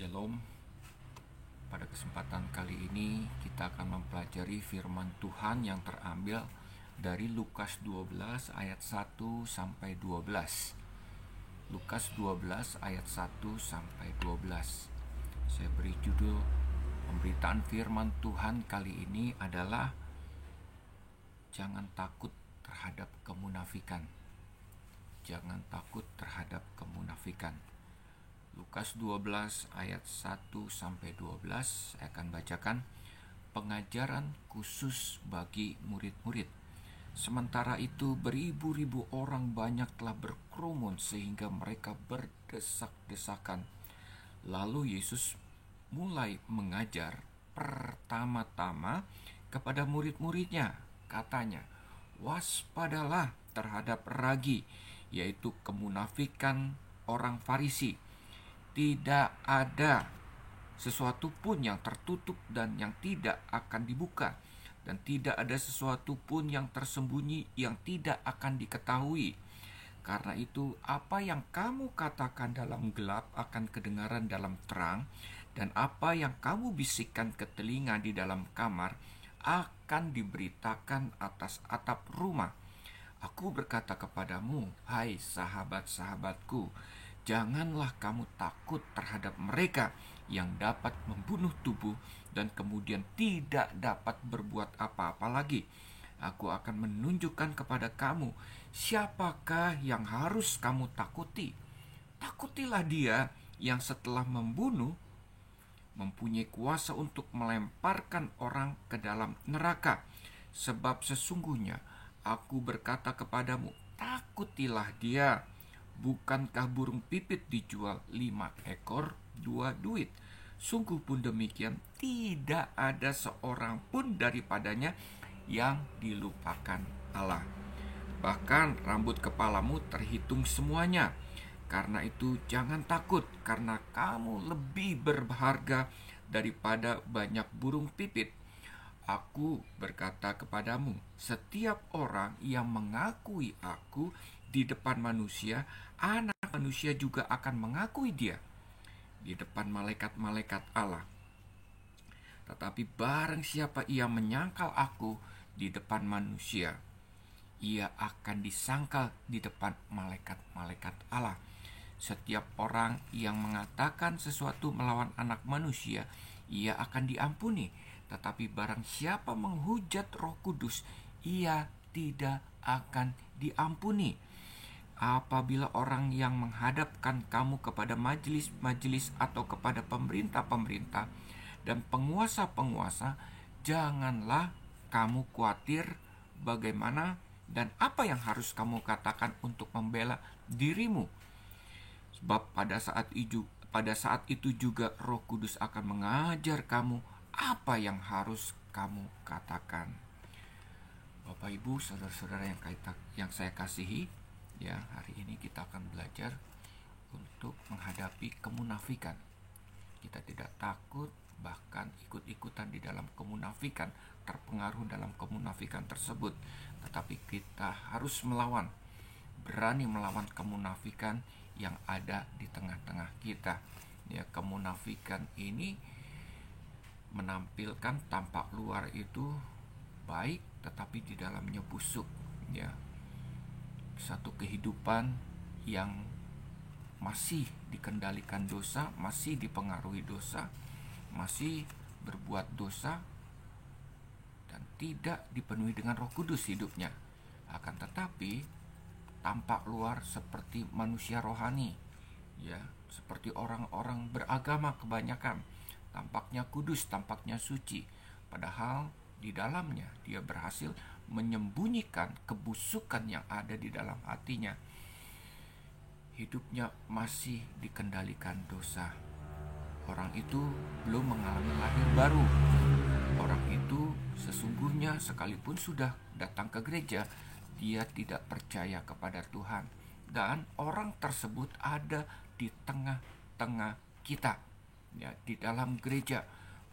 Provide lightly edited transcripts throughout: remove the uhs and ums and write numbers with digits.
Shalom. Pada kesempatan kali ini kita akan mempelajari firman Tuhan yang terambil dari Lukas 12 ayat 1 sampai 12. Lukas 12 ayat 1 sampai 12. Saya beri judul pemberitaan firman Tuhan kali ini adalah jangan takut terhadap kemunafikan. Jangan takut terhadap kemunafikan. Lukas 12 ayat 1 sampai 12 saya akan bacakan. Pengajaran khusus bagi murid-murid. Sementara itu beribu-ribu orang banyak telah berkerumun sehingga mereka berdesak-desakan. Lalu Yesus mulai mengajar pertama-tama kepada murid-muridnya. Katanya, waspadalah terhadap ragi, yaitu kemunafikan orang Farisi. Tidak ada sesuatu pun yang tertutup dan yang tidak akan dibuka, dan tidak ada sesuatu pun yang tersembunyi yang tidak akan diketahui. Karena itu, apa yang kamu katakan dalam gelap akan kedengaran dalam terang, dan apa yang kamu bisikkan ke telinga di dalam kamar akan diberitakan atas atap rumah. Aku berkata kepadamu, hai sahabat-sahabatku, janganlah kamu takut terhadap mereka yang dapat membunuh tubuh dan kemudian tidak dapat berbuat apa-apa lagi. Aku akan menunjukkan kepada kamu siapakah yang harus kamu takuti. Takutilah dia yang setelah membunuh mempunyai kuasa untuk melemparkan orang ke dalam neraka. Sebab sesungguhnya aku berkata kepadamu, takutilah dia. Bukankah burung pipit dijual 5 ekor 2 duit? Sungguh pun demikian, tidak ada seorang pun daripadanya yang dilupakan Allah. Bahkan rambut kepalamu terhitung semuanya. Karena itu jangan takut, karena kamu lebih berharga daripada banyak burung pipit. Aku berkata kepadamu, setiap orang yang mengakui aku di depan manusia, anak manusia juga akan mengakui dia di depan malaikat-malaikat Allah. Tetapi barang siapa ia menyangkal aku di depan manusia, ia akan disangkal di depan malaikat-malaikat Allah. Setiap orang yang mengatakan sesuatu melawan anak manusia, ia akan diampuni. Tetapi barang siapa menghujat Roh Kudus, ia tidak akan diampuni. Apabila orang yang menghadapkan kamu kepada majelis-majelis atau kepada pemerintah-pemerintah dan penguasa-penguasa, janganlah kamu khawatir bagaimana dan apa yang harus kamu katakan untuk membela dirimu. Sebab pada saat itu juga Roh Kudus akan mengajar kamu apa yang harus kamu katakan. Bapak Ibu, saudara-saudara yang saya kasihi, ya, hari ini kita akan belajar untuk menghadapi kemunafikan. Kita tidak takut bahkan ikut-ikutan di dalam kemunafikan, terpengaruh dalam kemunafikan tersebut, tetapi kita harus berani melawan kemunafikan yang ada di tengah-tengah kita. Ya, kemunafikan ini menampilkan tampak luar itu baik, tetapi di dalamnya busuk. Ya, satu kehidupan yang masih dikendalikan dosa, masih dipengaruhi dosa, masih berbuat dosa, dan tidak dipenuhi dengan Roh Kudus hidupnya. Akan tetapi tampak luar seperti manusia rohani, ya, seperti orang-orang beragama kebanyakan, tampaknya kudus, tampaknya suci, padahal di dalamnya dia berhasil menyembunyikan kebusukan yang ada di dalam hatinya. Hidupnya masih dikendalikan dosa. Orang itu belum mengalami lahir baru. Orang itu sesungguhnya sekalipun sudah datang ke gereja, dia tidak percaya kepada Tuhan. Dan orang tersebut ada di tengah-tengah kita, ya, di dalam gereja.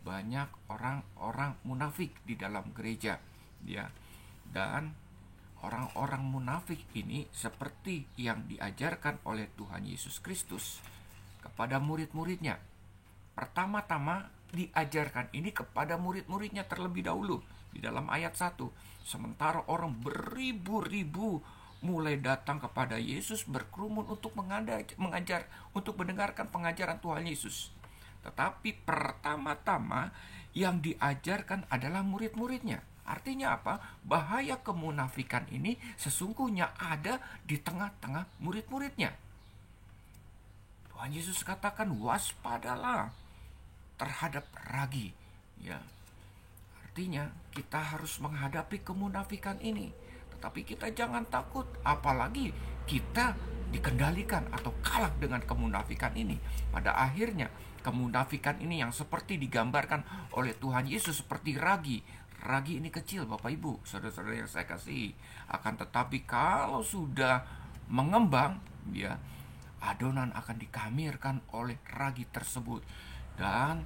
Banyak orang-orang munafik di dalam gereja, ya. Dan orang-orang munafik ini seperti yang diajarkan oleh Tuhan Yesus Kristus kepada murid-muridnya. pertama-tama diajarkan ini kepada murid-muridnya terlebih dahulu di dalam ayat 1. Sementara orang beribu-ribu mulai datang kepada Yesus berkerumun untuk mengajar, untuk mendengarkan pengajaran Tuhan Yesus. Tetapi pertama-tama yang diajarkan adalah murid-muridnya. Artinya apa? Bahaya kemunafikan ini sesungguhnya ada di tengah-tengah murid-muridnya. Tuhan Yesus katakan, waspadalah terhadap ragi. Ya, artinya kita harus menghadapi kemunafikan ini. Tetapi kita jangan takut, apalagi kita dikendalikan atau kalah dengan kemunafikan ini. Pada akhirnya kemunafikan ini yang seperti digambarkan oleh Tuhan Yesus seperti ragi. Ragi ini kecil, Bapak Ibu, saudara-saudara yang saya kasihi. Akan tetapi kalau sudah mengembang, ya, adonan akan dikamirkan oleh ragi tersebut. Dan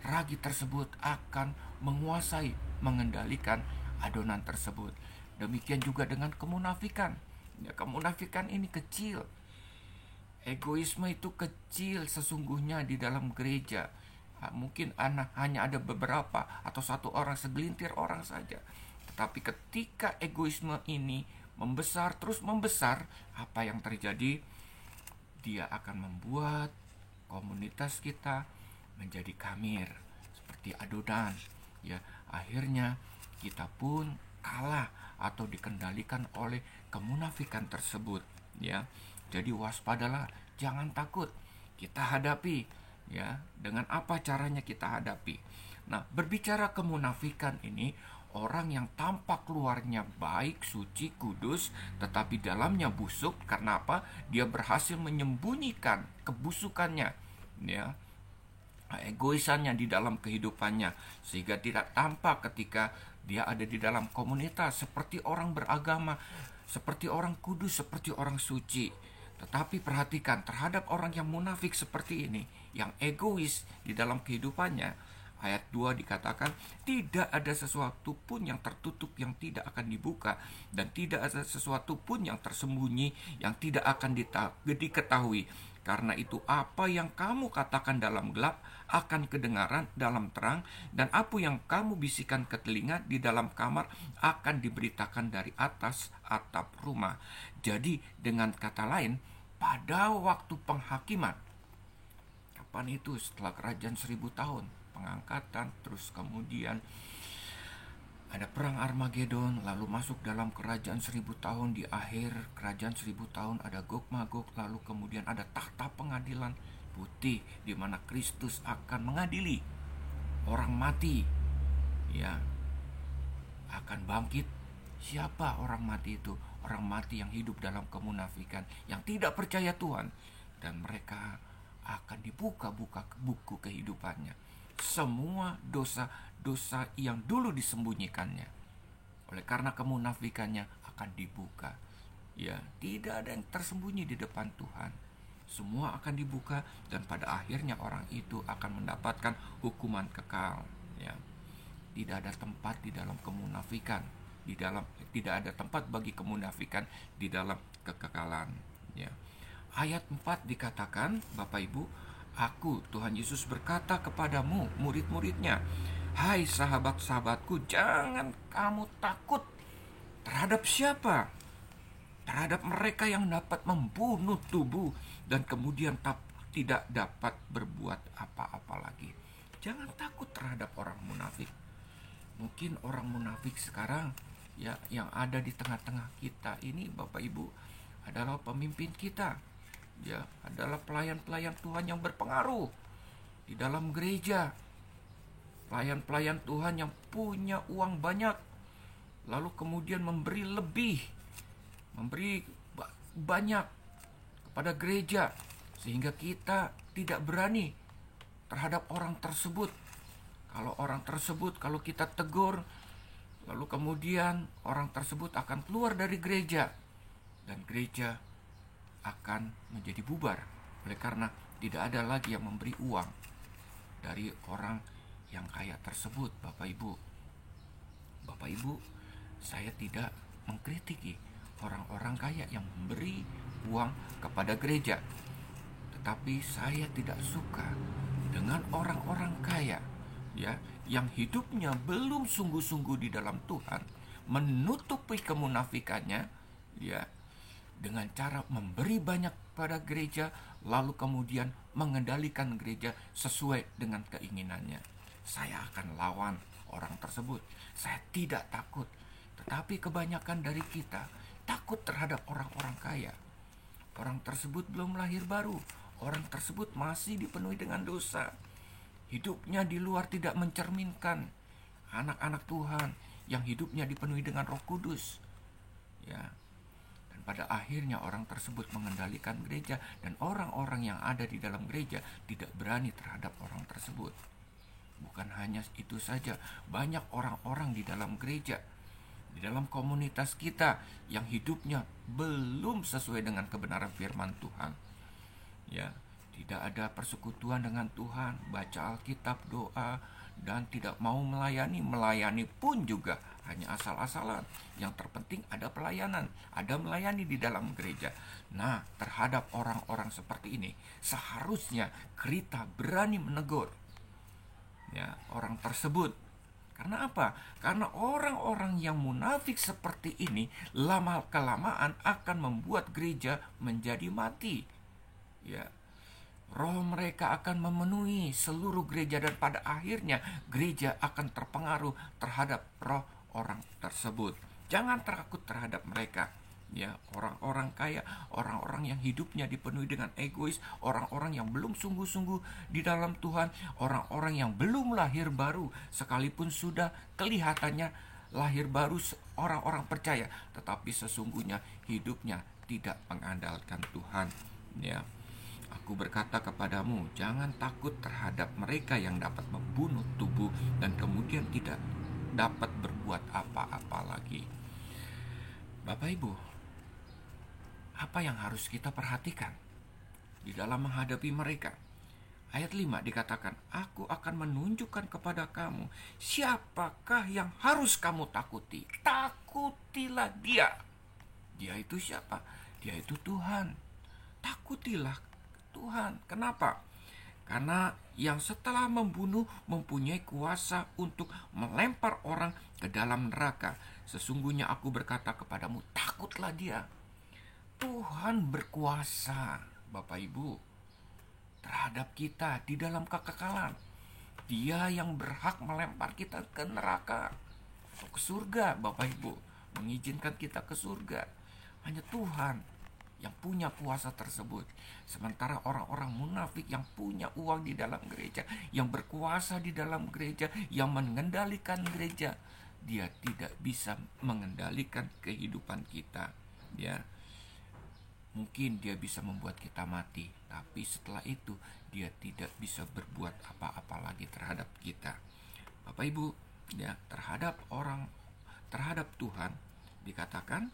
ragi tersebut akan menguasai, mengendalikan adonan tersebut. Demikian juga dengan kemunafikan. Ya, kemunafikan ini kecil. Egoisme itu kecil sesungguhnya di dalam gereja. Mungkin hanya ada beberapa atau satu orang, segelintir orang saja. Tetapi ketika egoisme ini membesar, terus membesar, apa yang terjadi? Dia akan membuat komunitas kita menjadi kamir, seperti adonan. Ya, akhirnya kita pun kalah atau dikendalikan oleh kemunafikan tersebut. Ya, jadi waspadalah, jangan takut. Kita hadapi. Ya, dengan apa caranya kita hadapi? Nah, berbicara kemunafikan ini, orang yang tampak luarnya baik, suci, kudus, tetapi dalamnya busuk. Karena apa? Dia berhasil menyembunyikan kebusukannya, ya, egoisannya di dalam kehidupannya, sehingga tidak tampak ketika dia ada di dalam komunitas seperti orang beragama, seperti orang kudus, seperti orang suci. Tetapi perhatikan terhadap orang yang munafik seperti ini, yang egois di dalam kehidupannya, ayat 2 dikatakan, tidak ada sesuatu pun yang tertutup yang tidak akan dibuka, dan tidak ada sesuatu pun yang tersembunyi yang tidak akan diketahui. Karena itu apa yang kamu katakan dalam gelap akan kedengaran dalam terang, dan apa yang kamu bisikan ke telinga di dalam kamar akan diberitakan dari atas atap rumah. Jadi dengan kata lain, pada waktu penghakiman, kapan itu? Setelah kerajaan 1000 tahun, pengangkatan, terus kemudian ada perang Armageddon, lalu masuk dalam kerajaan 1000 tahun. Di akhir kerajaan 1000 tahun ada Gog Magog, lalu kemudian ada takhta pengadilan putih di mana Kristus akan mengadili orang mati. Ya, akan bangkit. Siapa orang mati itu? Orang mati yang hidup dalam kemunafikan, yang tidak percaya Tuhan, dan mereka akan dibuka buku kehidupannya. Semua dosa-dosa yang dulu disembunyikannya oleh karena kemunafikannya akan dibuka. Ya, tidak ada yang tersembunyi di depan Tuhan. Semua akan dibuka, dan pada akhirnya orang itu akan mendapatkan hukuman kekal. Ya, tidak ada tempat di dalam kemunafikan. Tidak ada tempat bagi kemunafikan di dalam kekekalan. Ya. Ayat 4 dikatakan, Bapak Ibu, aku, Tuhan Yesus berkata kepadamu, murid-muridnya, hai sahabat-sahabatku, jangan kamu takut. Terhadap siapa? Terhadap mereka yang dapat membunuh tubuh dan kemudian tidak dapat berbuat apa-apa lagi. Jangan takut terhadap orang munafik. Mungkin orang munafik sekarang, ya, yang ada di tengah-tengah kita ini, Bapak Ibu, adalah pemimpin kita. Ya, adalah pelayan-pelayan Tuhan yang berpengaruh di dalam gereja. Pelayan-pelayan Tuhan yang punya uang banyak, lalu kemudian memberi lebih, memberi banyak kepada gereja, sehingga kita tidak berani terhadap orang tersebut. Kalau kita tegur, lalu kemudian orang tersebut akan keluar dari gereja, dan gereja akan menjadi bubar oleh karena tidak ada lagi yang memberi uang dari orang yang kaya tersebut. Bapak Ibu, saya tidak mengkritiki orang-orang kaya yang memberi uang kepada gereja, tetapi saya tidak suka dengan orang-orang kaya, ya, yang hidupnya belum sungguh-sungguh di dalam Tuhan, menutupi kemunafikannya, ya, dengan cara memberi banyak pada gereja, lalu kemudian mengendalikan gereja sesuai dengan keinginannya. Saya akan lawan orang tersebut. Saya tidak takut. Tetapi kebanyakan dari kita takut terhadap orang-orang kaya. Orang tersebut belum lahir baru. Orang tersebut masih dipenuhi dengan dosa. Hidupnya di luar tidak mencerminkan anak-anak Tuhan yang hidupnya dipenuhi dengan Roh Kudus. Ya. Dan pada akhirnya orang tersebut mengendalikan gereja, dan orang-orang yang ada di dalam gereja tidak berani terhadap orang tersebut. Bukan hanya itu saja, banyak orang-orang di dalam gereja, di dalam komunitas kita yang hidupnya belum sesuai dengan kebenaran firman Tuhan. Ya, tidak ada persekutuan dengan Tuhan, baca Alkitab, doa, dan tidak mau melayani pun juga hanya asal-asalan. Yang terpenting ada pelayanan, ada melayani di dalam gereja. Nah, terhadap orang-orang seperti ini seharusnya kita berani menegur, ya, orang tersebut. Karena apa? Karena orang-orang yang munafik seperti ini lama kelamaan akan membuat gereja menjadi mati. Ya, roh mereka akan memenuhi seluruh gereja, dan pada akhirnya gereja akan terpengaruh terhadap roh orang tersebut. Jangan takut terhadap mereka. Ya, orang-orang kaya, orang-orang yang hidupnya dipenuhi dengan egois, orang-orang yang belum sungguh-sungguh di dalam Tuhan, orang-orang yang belum lahir baru, sekalipun sudah kelihatannya lahir baru, orang-orang percaya, tetapi sesungguhnya hidupnya tidak mengandalkan Tuhan. Ya, aku berkata kepadamu, jangan takut terhadap mereka yang dapat membunuh tubuh dan kemudian tidak dapat berbuat apa-apa lagi. Bapak Ibu, apa yang harus kita perhatikan di dalam menghadapi mereka? Ayat 5 dikatakan, aku akan menunjukkan kepada kamu siapakah yang harus kamu takuti. Takutilah dia. Dia itu siapa? Dia itu Tuhan. Takutilah Tuhan. Kenapa? Karena yang setelah membunuh mempunyai kuasa untuk melempar orang ke dalam neraka. Sesungguhnya aku berkata kepadamu, takutlah dia. Tuhan berkuasa, Bapak Ibu, terhadap kita di dalam kekekalan. Dia yang berhak melempar kita ke neraka atau ke surga, Bapak Ibu, mengizinkan kita ke surga. Hanya Tuhan yang punya kuasa tersebut. Sementara orang-orang munafik yang punya uang di dalam gereja, yang berkuasa di dalam gereja, yang mengendalikan gereja, dia tidak bisa mengendalikan kehidupan kita. Ya, mungkin dia bisa membuat kita mati, tapi setelah itu dia tidak bisa berbuat apa-apa lagi terhadap kita. Bapak Ibu, ya, terhadap Tuhan dikatakan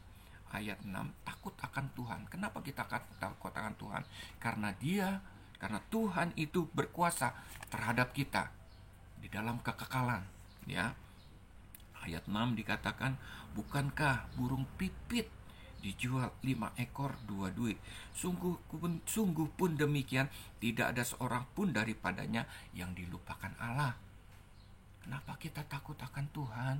ayat 6, takut akan Tuhan. Kenapa kita takut akan Tuhan? Karena Tuhan itu berkuasa terhadap kita di dalam kekekalan, ya. Ayat 6 dikatakan, bukankah burung pipit dijual 5 ekor 2 duit? Sungguh pun demikian, tidak ada seorang pun daripadanya yang dilupakan Allah. Kenapa kita takut akan Tuhan?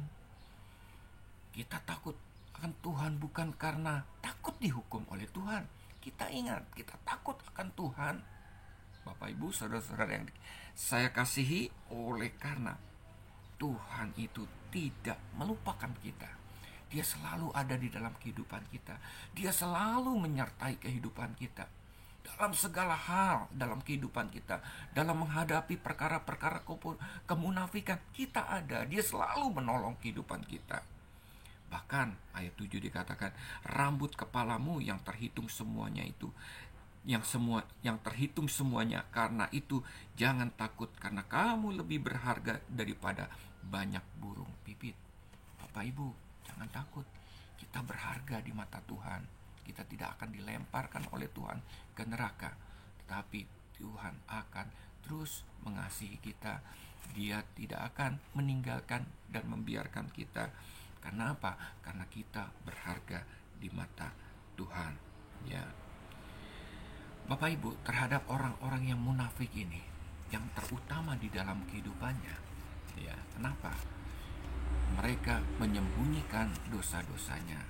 Kita takut akan Tuhan bukan karena takut dihukum oleh Tuhan. Kita ingat, kita takut akan Tuhan, Bapak Ibu, saudara-saudara yang saya kasihi, oleh karena Tuhan itu tidak melupakan kita. Dia selalu ada di dalam kehidupan kita. Dia selalu menyertai kehidupan kita dalam segala hal dalam kehidupan kita. Dalam menghadapi perkara-perkara kemunafikan, kita ada. Dia selalu menolong kehidupan kita. Bahkan ayat 7 dikatakan, rambut kepalamu yang terhitung semuanya itu, yang terhitung semuanya. Karena itu jangan takut, karena kamu lebih berharga daripada banyak burung pipit. Bapak Ibu, jangan takut. Kita berharga di mata Tuhan. Kita tidak akan dilemparkan oleh Tuhan ke neraka, tetapi Tuhan akan terus mengasihi kita. Dia tidak akan meninggalkan dan membiarkan kita. Karena apa? Karena kita berharga di mata Tuhan. Ya, Bapak Ibu, terhadap orang-orang yang munafik ini, yang terutama di dalam kehidupannya. Ya, kenapa? Mereka menyembunyikan dosa-dosanya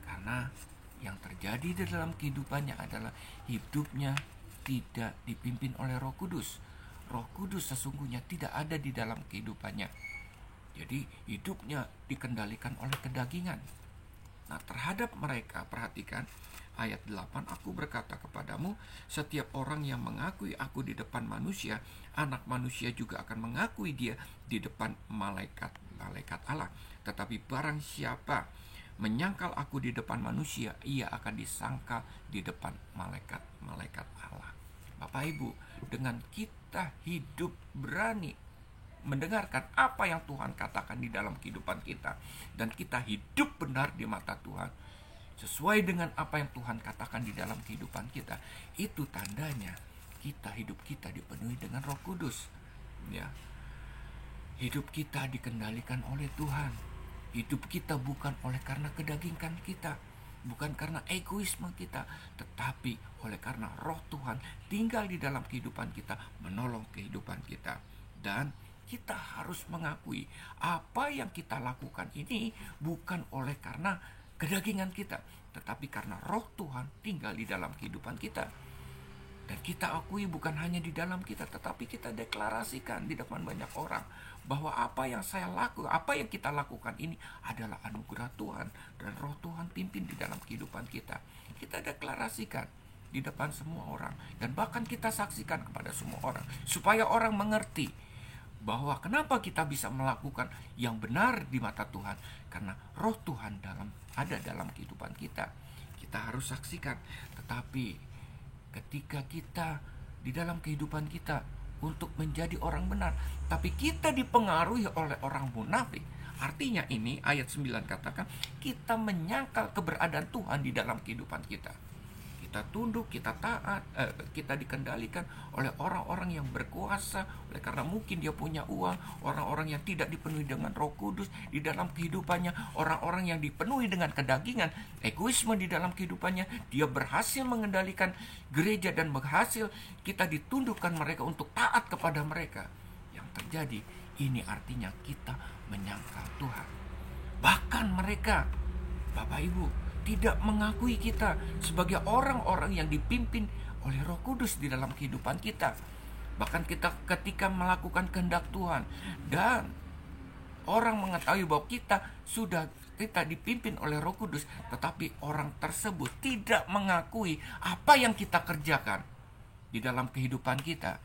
karena yang terjadi di dalam kehidupannya adalah hidupnya tidak dipimpin oleh Roh Kudus. Roh Kudus sesungguhnya tidak ada di dalam kehidupannya. Jadi hidupnya dikendalikan oleh kedagingan. Nah, terhadap mereka, perhatikan ayat 8, aku berkata kepadamu, setiap orang yang mengakui aku di depan manusia, anak manusia juga akan mengakui dia di depan malaikat Allah. Tetapi barang siapa menyangkal aku di depan manusia, ia akan disangkal di depan malaikat Allah. Bapak Ibu, dengan kita hidup berani mendengarkan apa yang Tuhan katakan di dalam kehidupan kita, dan kita hidup benar di mata Tuhan sesuai dengan apa yang Tuhan katakan di dalam kehidupan kita, itu tandanya hidup kita dipenuhi dengan Roh Kudus. Ya, hidup kita dikendalikan oleh Tuhan. Hidup kita bukan oleh karena kedagingan kita, bukan karena egoisme kita, tetapi oleh karena Roh Tuhan tinggal di dalam kehidupan kita, menolong kehidupan kita. Dan kita harus mengakui apa yang kita lakukan ini bukan oleh karena kedagingan kita, tetapi karena Roh Tuhan tinggal di dalam kehidupan kita. Dan kita akui bukan hanya di dalam kita, tetapi kita deklarasikan di depan banyak orang bahwa apa yang kita lakukan ini adalah anugerah Tuhan, dan Roh Tuhan pimpin di dalam kehidupan kita. Kita deklarasikan di depan semua orang, dan bahkan kita saksikan kepada semua orang, supaya orang mengerti bahwa kenapa kita bisa melakukan yang benar di mata Tuhan, karena Roh Tuhan ada dalam kehidupan kita. Kita harus saksikan. Tetapi ketika kita di dalam kehidupan kita untuk menjadi orang benar, tapi kita dipengaruhi oleh orang munafik, artinya ini ayat 9 katakan kita menyangkal keberadaan Tuhan di dalam kehidupan kita. Kita tunduk, kita taat, kita dikendalikan oleh orang-orang yang berkuasa, oleh karena mungkin dia punya uang, orang-orang yang tidak dipenuhi dengan Roh Kudus di dalam kehidupannya, orang-orang yang dipenuhi dengan kedagingan, egoisme di dalam kehidupannya. Dia berhasil mengendalikan gereja dan berhasil kita ditundukkan mereka untuk taat kepada mereka. Yang terjadi ini artinya kita menyangkal Tuhan. Bahkan mereka, Bapak Ibu, tidak mengakui kita sebagai orang-orang yang dipimpin oleh Roh Kudus di dalam kehidupan kita. Bahkan kita ketika melakukan kehendak Tuhan dan orang mengetahui bahwa kita dipimpin oleh Roh Kudus, tetapi orang tersebut tidak mengakui apa yang kita kerjakan di dalam kehidupan kita,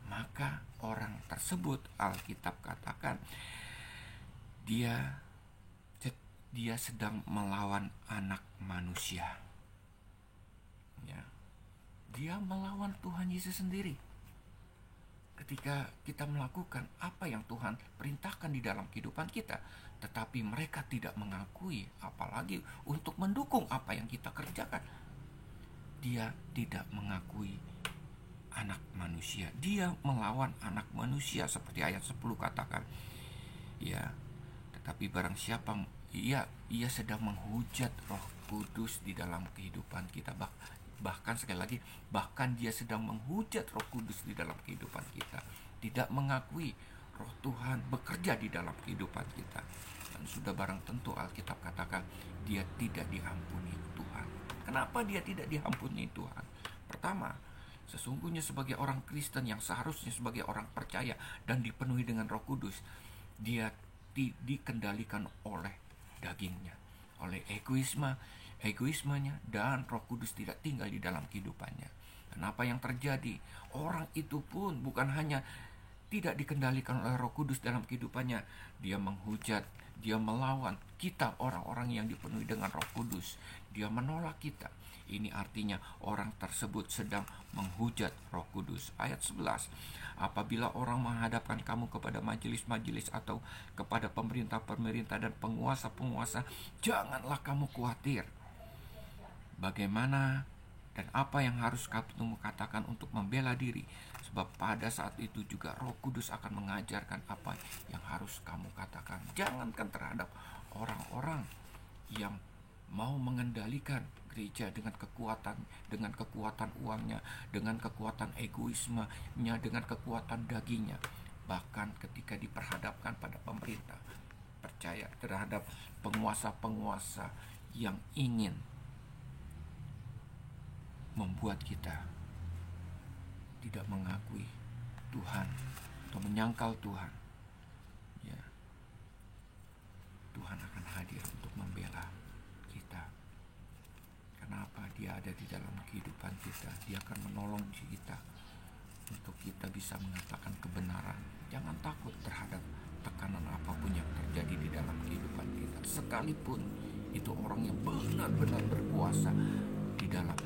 maka orang tersebut, Alkitab katakan, dia sedang melawan anak manusia. Ya. Dia melawan Tuhan Yesus sendiri. Ketika kita melakukan apa yang Tuhan perintahkan di dalam kehidupan kita, tetapi mereka tidak mengakui, apalagi untuk mendukung apa yang kita kerjakan. Dia tidak mengakui anak manusia. Dia melawan anak manusia seperti ayat 10 katakan. Ya, tetapi barang siapa ia sedang menghujat Roh Kudus di dalam kehidupan kita. Bahkan sekali lagi, bahkan dia sedang menghujat Roh Kudus di dalam kehidupan kita, tidak mengakui Roh Tuhan bekerja di dalam kehidupan kita. Dan sudah barang tentu Alkitab katakan dia tidak diampuni Tuhan. Kenapa dia tidak diampuni Tuhan? Pertama, sesungguhnya sebagai orang Kristen yang seharusnya sebagai orang percaya dan dipenuhi dengan Roh Kudus, dia dikendalikan oleh dagingnya, oleh egoismenya, dan Roh Kudus tidak tinggal di dalam kehidupannya. Dan apa yang terjadi? Orang itu pun bukan hanya tidak dikendalikan oleh Roh Kudus dalam kehidupannya, dia menghujat, dia melawan kita, orang-orang yang dipenuhi dengan Roh Kudus. Dia menolak kita. Ini artinya orang tersebut sedang menghujat Roh Kudus. Ayat 11, apabila orang menghadapkan kamu kepada majelis-majelis atau kepada pemerintah-pemerintah dan penguasa-penguasa, janganlah kamu khawatir bagaimana dan apa yang harus kamu katakan untuk membela diri, sebab pada saat itu juga Roh Kudus akan mengajarkan apa yang harus kamu katakan. Jangankan terhadap orang-orang yang mau mengendalikan gereja dengan kekuatan uangnya, dengan kekuatan egoismenya, dengan kekuatan dagingnya. Bahkan ketika diperhadapkan pada pemerintah, percaya terhadap penguasa-penguasa yang ingin membuat kita tidak mengakui Tuhan atau menyangkal Tuhan, ya, Tuhan akan hadir untuk membela kita. Kenapa? Dia ada di dalam kehidupan kita. Dia akan menolong kita untuk kita bisa mengatakan kebenaran. Jangan takut terhadap tekanan apapun yang terjadi di dalam kehidupan kita, sekalipun itu orang yang benar-benar berkuasa di dalam